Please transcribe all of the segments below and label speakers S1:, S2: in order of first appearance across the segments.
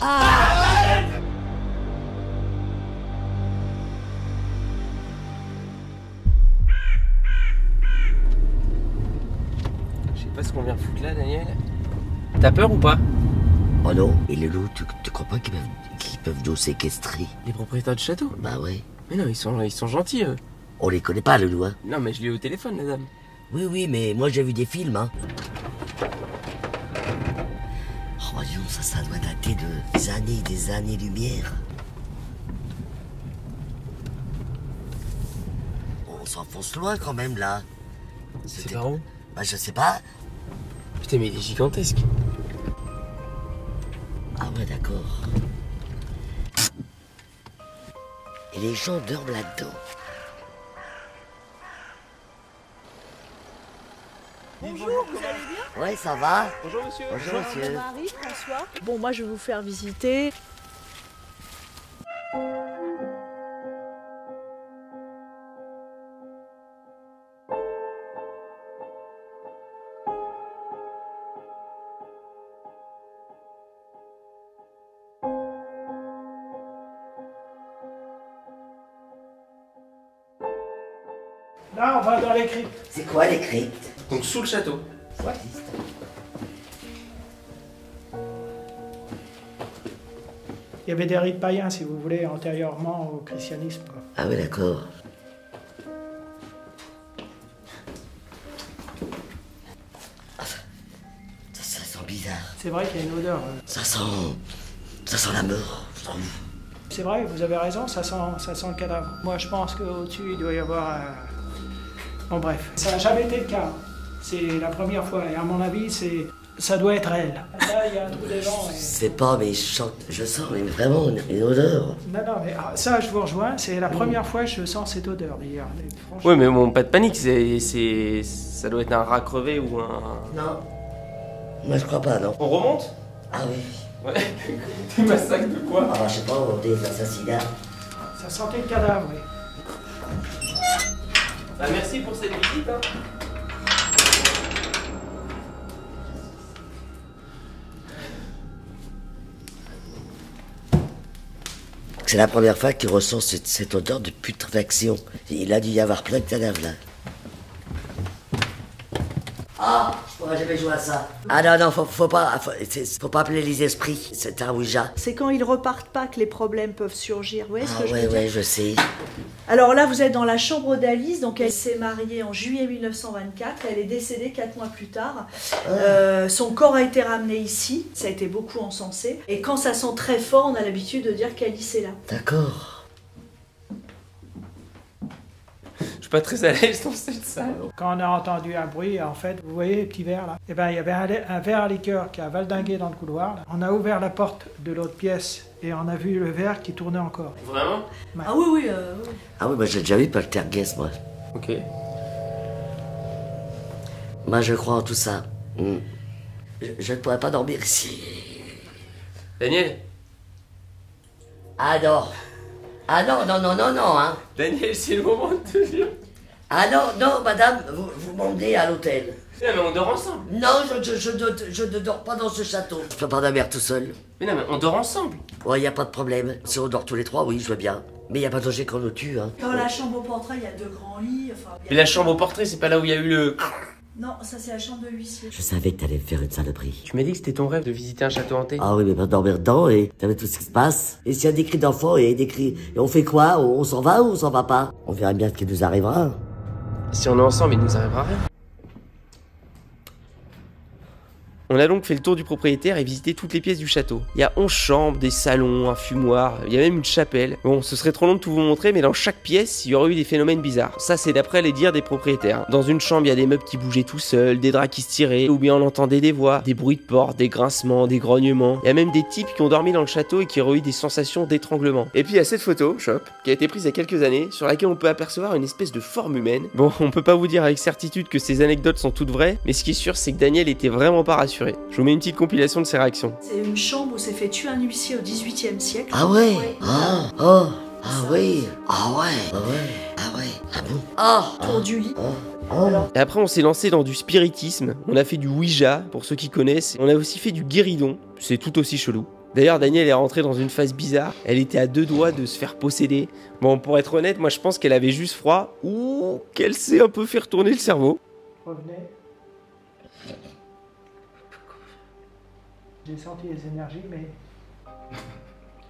S1: Je sais pas ce qu'on vient foutre là, Daniel. T'as peur ou pas?
S2: Oh non, et les loups, tu crois pas qu'ils peuvent nous séquestrer?
S1: Les propriétaires du château?
S2: Bah ouais.
S1: Mais non, ils sont gentils, eux.
S2: On les connaît pas, les loups, hein.
S1: Non, mais je l'ai eu au téléphone, la dame.
S2: Oui, mais moi j'ai vu des films, hein. Oh, voyons, ça doit dater de des années-lumière. On s'enfonce loin quand même, là.
S1: C'est par où?
S2: Bah je sais pas.
S1: Putain, mais il est gigantesque.
S2: Ah ouais, d'accord. Et les gens dorment là-dedans.
S3: Bonjour, vous allez bien?
S2: Ouais, ça va.
S1: Bonjour, monsieur.
S2: Bonjour, monsieur.
S3: Marie, François. Bon, moi je vais vous faire visiter.
S4: Là, on va dans les cryptes.
S2: C'est quoi les cryptes?
S1: Donc, sous le château.
S2: What?
S4: Il y avait des rites païens, si vous voulez, antérieurement au christianisme, quoi.
S2: Ah ouais, d'accord. Ça sent bizarre.
S4: C'est vrai qu'il y a une odeur.
S2: Ça sent la mort, je trouve.
S4: C'est vrai, vous avez raison, ça sent le cadavre. Moi, je pense qu'au-dessus, il doit y avoir... Bon, bref. Ça n'a jamais été le cas. C'est la première fois. Et à mon avis, ça doit être elle. Là, il y a un trou des vents.
S2: Je sais pas, mais je sens vraiment une odeur.
S4: Non, mais ça, je vous rejoins. C'est la première fois que je sens cette odeur, d'ailleurs.
S1: Ouais, mais bon, pas de panique, ça doit être un rat crevé ou un...
S2: Non. Moi, je crois pas, non.
S1: On remonte?
S2: Ah oui.
S1: Ouais. Des massacres de quoi?
S2: Ah, je sais pas, des assassinats.
S4: Ça sentait le cadavre, oui.
S1: Bah, merci pour cette visite, hein.
S2: C'est la première fois qu'il ressent cette odeur de putréfaction. Il a dû y avoir plein de cadavres, là. Ah, je pourrais jamais jouer à ça. Ah non, faut pas appeler les esprits. C'est un Ouija.
S3: C'est quand ils repartent pas que les problèmes peuvent surgir. Vous voyez ce que je veux dire?
S2: Ouais, je sais.
S3: Alors là, vous êtes dans la chambre d'Alice. Donc elle s'est mariée en juillet 1924. Elle est décédée 4 mois plus tard. Son corps a été ramené ici. Ça a été beaucoup encensé. Et quand ça sent très fort, on a l'habitude de dire qu'Alice est là.
S2: D'accord.
S1: Je suis pas très à l'aise dans cette salle.
S4: Quand on a entendu un bruit, en fait, vous voyez les petits verres là? Eh ben, il y avait un verre à liqueur qui a valdingué dans le couloir, là. On a ouvert la porte de l'autre pièce et on a vu le verre qui tournait encore.
S1: Vraiment?
S4: Ouais.
S3: Ah oui, oui.
S2: Ah oui, moi j'ai déjà vu Poltergeist, moi.
S1: Ok.
S2: Moi je crois en tout ça. Je ne pourrais pas dormir ici.
S1: Daniel?
S2: Ah non. Ah non, hein.
S1: Daniel, c'est le moment de te dire.
S2: Ah non, madame, vous m'emmenez à l'hôtel.
S1: Non, mais on dort ensemble.
S2: Non, je ne dors pas dans ce château. Je peux pas dormir tout seul.
S1: Mais non, mais on dort ensemble.
S2: Ouais, y a pas de problème. Si on dort tous les trois, oui, je veux bien. Mais y a pas de danger qu'on nous tue, hein.
S3: Dans la chambre au portrait, il y a 2 grands lits. Enfin,
S1: Mais la chambre au portrait, c'est pas là où il y a eu le...
S3: Non, ça c'est la chambre de l'huissier.
S2: Je savais que t'allais me faire une saloperie.
S1: Tu m'as dit que c'était ton rêve de visiter un château hanté.
S2: Ah oui, mais pas dormir dedans et t'avais tout ce qui se passe. Et s'il y a des cris d'enfants et des cris... Et on fait quoi? On s'en va ou on s'en va pas? On verra bien ce qui nous arrivera.
S1: Si on est ensemble, il nous arrivera rien. On a donc fait le tour du propriétaire et visité toutes les pièces du château. Il y a 11 chambres, des salons, un fumoir, il y a même une chapelle. Bon, ce serait trop long de tout vous montrer, mais dans chaque pièce, il y aurait eu des phénomènes bizarres. Ça, c'est d'après les dires des propriétaires. Dans une chambre, il y a des meubles qui bougeaient tout seuls, des draps qui se tiraient, ou bien on entendait des voix, des bruits de porte, des grincements, des grognements. Il y a même des types qui ont dormi dans le château et qui auraient eu des sensations d'étranglement. Et puis il y a cette photo, Shop, qui a été prise il y a quelques années, sur laquelle on peut apercevoir une espèce de forme humaine. Bon, on peut pas vous dire avec certitude que ces anecdotes sont toutes vraies, mais ce qui est sûr, c'est que Daniel était vraiment pas rassuré. Je vous mets une petite compilation de ses réactions.
S3: C'est une chambre où s'est fait tuer un huissier au XVIIIe siècle.
S2: Ah ouais?
S3: Ouais.
S2: Ah oui. Ah ouais. Ah bon?
S3: Autour du lit.
S1: Et après, on s'est lancé dans du spiritisme, on a fait du Ouija, pour ceux qui connaissent, on a aussi fait du guéridon, c'est tout aussi chelou. D'ailleurs, Daniel est rentrée dans une phase bizarre. Elle était à 2 doigts de se faire posséder. Bon, pour être honnête, moi je pense qu'elle avait juste froid ou qu'elle s'est un peu fait retourner le cerveau.
S4: Revenez. J'ai senti les énergies, mais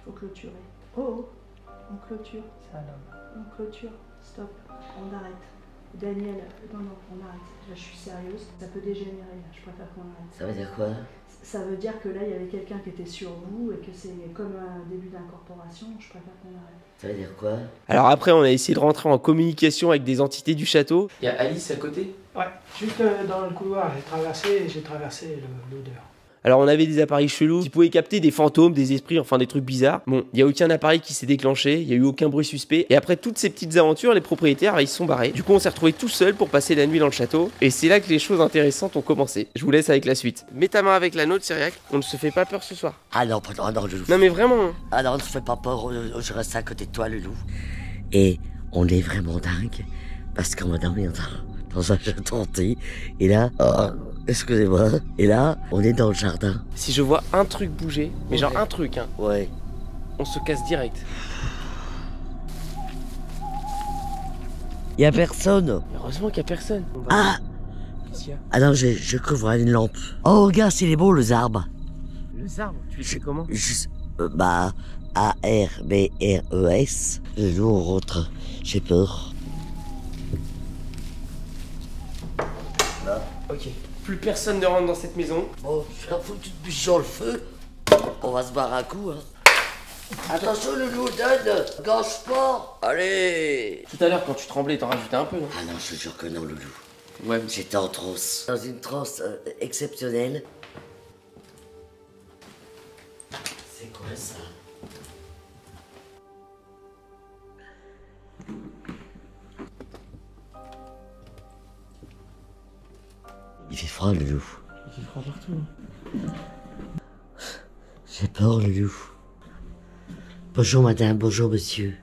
S3: Faut clôturer. Oh, on clôture.
S4: c'est un homme.
S3: On clôture. Stop. On arrête. Daniel, non, on arrête. Là, je suis sérieuse. Ça peut dégénérer, là. Je préfère qu'on arrête.
S2: Ça veut dire quoi?
S3: Ça veut dire que là, il y avait quelqu'un qui était sur vous et que c'est comme un début d'incorporation. Je préfère qu'on arrête.
S2: Ça veut dire quoi?
S1: Alors après, on a essayé de rentrer en communication avec des entités du château. Il y a Alice à côté.
S4: Ouais, juste dans le couloir, j'ai traversé l'odeur.
S1: Alors on avait des appareils chelous qui pouvaient capter des fantômes, des esprits, enfin des trucs bizarres. Bon, il n'y a aucun appareil qui s'est déclenché, il n'y a eu aucun bruit suspect. Et après toutes ces petites aventures, les propriétaires, ils se sont barrés. Du coup, on s'est retrouvés tout seuls pour passer la nuit dans le château. Et c'est là que les choses intéressantes ont commencé. Je vous laisse avec la suite. Mets ta main avec la nôtre, Cyriac. On ne se fait pas peur ce soir.
S2: Ah non, pardon, non, Loulou.
S1: Non mais vraiment.
S2: Ah non, ne fais pas peur, je reste à côté de toi, Loulou. Et on est vraiment dingue, parce qu'on va dormir dans un château hanté. Et là, excusez-moi, et là, on est dans le jardin.
S1: Si je vois un truc bouger, mais genre un truc, hein,
S2: Ouais.
S1: on se casse direct.
S2: Y a personne.
S1: Heureusement qu'il n'y a personne.
S2: Ah
S1: Qu'est-ce qu'il y a?
S2: Ah non, je couvre une lampe. Oh, regarde, c'est beau, les arbres.
S1: Les arbres, tu les fais comment?
S2: Bah, A-R-B-R-E-S. Le jour on rentre, j'ai peur.
S1: Ok. Plus personne ne rentre dans cette maison.
S2: Bon, je suis un foutu de bûche dans le feu. On va se barrer un coup, hein. Attention, Loulou, donne. Gâche pas. Allez.
S1: Tout à l'heure, quand tu tremblais, t'en rajoutais un peu, non?
S2: Ah non, je te jure que non, Loulou.
S1: Ouais.
S2: J'étais en transe. Dans une transe exceptionnelle. C'est quoi ça? Il fait froid, Loulou.
S1: Il fait froid partout.
S2: J'ai peur, Loulou. Bonjour, madame. Bonjour, monsieur.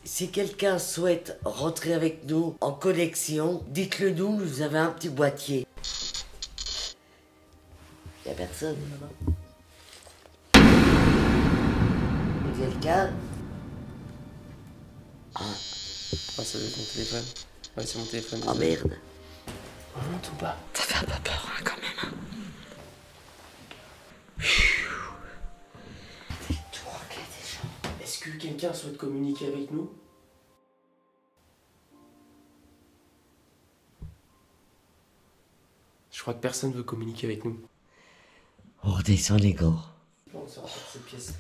S2: Si quelqu'un souhaite rentrer avec nous en connexion, dites-le nous, vous avez un petit boîtier. Y'a personne. Quelqu'un?
S1: Ah, ça doit être mon téléphone. Ouais, c'est mon téléphone.
S2: Oh merde.
S1: On monte ou pas?
S2: Ça fait un peu peur, hein, quand même.
S1: Est-ce que quelqu'un souhaite communiquer avec nous? Je crois que personne veut communiquer avec nous.
S2: On redescend les gars.
S1: On sort de cette pièce.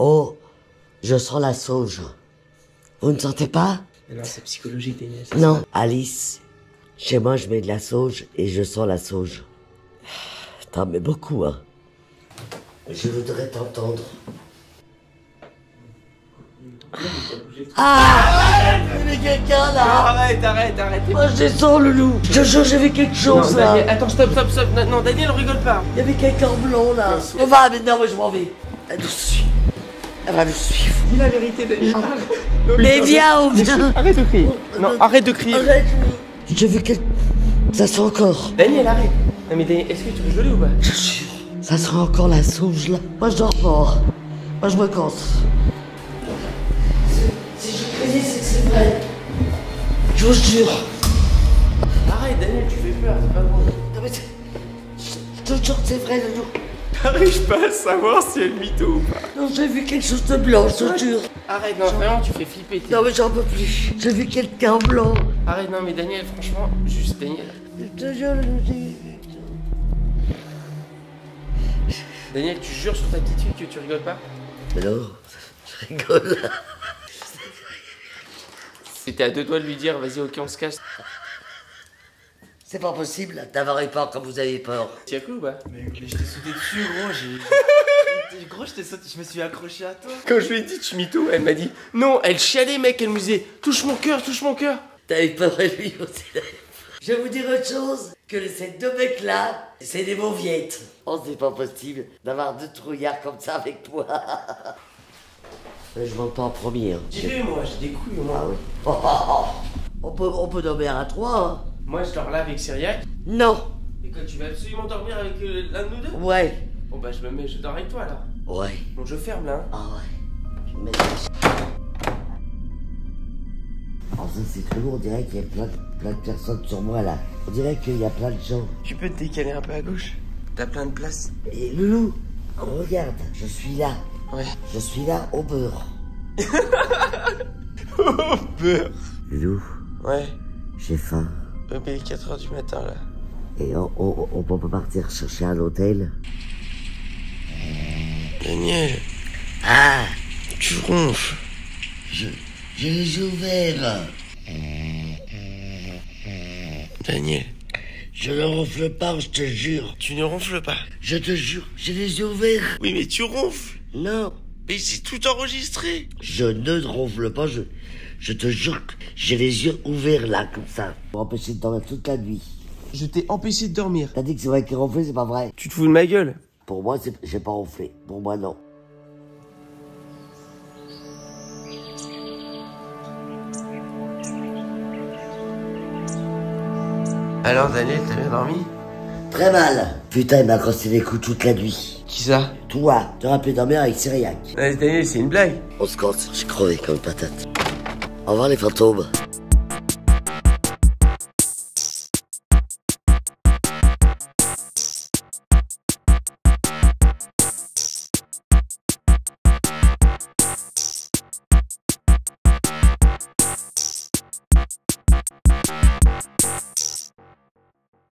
S2: Oh, je sens la sauge. Vous ne sentez pas?
S1: Non, c'est psychologique, Daniel.
S2: Non, Alice. Chez moi, je mets de la sauge et je sens la sauge. T'en mets beaucoup, hein. Je voudrais t'entendre. Ah! Il y a quelqu'un là!
S1: Arrête.
S2: Moi, je descends, Loulou. Je te jure, j'ai vu quelque chose
S1: Non,
S2: là.
S1: Daniel, attends, stop. Non, Daniel, on rigole pas.
S2: Il y avait quelqu'un en blanc là. On va maintenant, moi je m'en vais. Elle nous suit. Elle va nous suivre.
S1: Dis la vérité, Daniel.
S2: Mais viens, on vient.
S1: Arrête de crier. Non, arrête de crier.
S2: Arrête. J'ai vu quelque... Ça sent encore.
S1: Daniel, arrête. Non, mais Daniel, est-ce que tu veux geler ou pas?
S2: Je jure. Ça sent encore la sauge là. Moi je dors pas. Moi je me casse. Si je criais, c'est que c'est vrai. Je vous jure.
S1: Arrête, Daniel, tu fais peur, c'est pas drôle.
S2: Non, mais je te jure que c'est vrai, Loulou.
S1: T'arrives pas à savoir si elle mytho ou pas.
S2: Non, j'ai vu quelque chose de blanc, je te jure.
S1: Arrête, non, vraiment, tu fais flipper.
S2: Non, mais j'en peux plus. J'ai vu quelqu'un en blanc.
S1: Arrête, non, mais Daniel, franchement, juste Daniel.
S2: Je te jure, Loulou.
S1: Daniel, tu jures sur ta petite fille que tu rigoles pas?
S2: Mais non, je rigole.
S1: C'était à 2 doigts de lui dire, vas-y, ok, on se casse.
S2: C'est pas possible d'avoir eu peur comme vous avez peur.
S1: Tu as cru ou pas?
S5: Mais je t'ai sauté dessus, gros, je t'ai sauté, je me suis accroché à toi.
S1: Quand je lui ai dit tu mytho, elle m'a dit non, elle chialait, mec, elle me disait touche mon cœur.
S2: T'as eu peur et lui aussi. Je vais vous dire autre chose, que ces deux mecs-là, c'est des mauviettes. Oh, c'est pas possible d'avoir deux trouillards comme ça avec moi. Je monte pas en premier. Hein.
S1: J'y vais, moi, j'ai des couilles au moins.
S2: Ah oui. On peut dormir à 3. Hein.
S1: Moi, je dors là avec Cyriac.
S2: Non.
S1: Et quoi, tu vas absolument dormir avec l'un de nous deux?
S2: Ouais.
S1: Bon, bah, je dors avec toi là.
S2: Ouais.
S1: Bon, je ferme là.
S2: Ah ouais. Je vais mettre la... Alors ça c'est très lourd, on dirait qu'il y a plein de personnes sur moi là. On dirait qu'il y a plein de gens.
S1: Tu peux te décaler un peu à gauche? T'as plein de place.
S2: Et Loulou, regarde, je suis là.
S1: Ouais.
S2: Je suis là au beurre.
S1: Oh, beurre.
S2: Loulou,
S1: Ouais.
S2: j'ai faim.
S1: Mais il est 4h du matin là.
S2: Et on peut partir chercher un hôtel.
S1: Daniel,
S2: Ah,
S1: tu ronfles.
S2: j'ai les yeux ouverts.
S1: Daniel,
S2: Je ne ronfle pas, je te jure.
S1: tu ne ronfles pas.
S2: Je te jure, j'ai les yeux ouverts.
S1: Oui, mais tu ronfles.
S2: Non,
S1: Mais c'est tout enregistré.
S2: je ne ronfle pas, je te jure que j'ai les yeux ouverts là, comme ça. Pour empêcher de dormir toute la nuit.
S1: Je t'ai empêché de dormir.
S2: T'as dit que c'est vrai qu'il ronflait, c'est pas vrai.
S1: Tu te fous de ma gueule?
S2: Pour moi, j'ai pas ronflé. Pour moi, non.
S1: Alors, Daniel, t'as bien dormi?
S2: Très mal. Putain, il m'a crossé les coups toute la nuit.
S1: Qui ça?
S2: Toi, t'aurais pu dormir avec Cyriac.
S1: Daniel, c'est une blague.
S2: On se compte, j'ai crevé comme une patate. Au revoir les fantômes.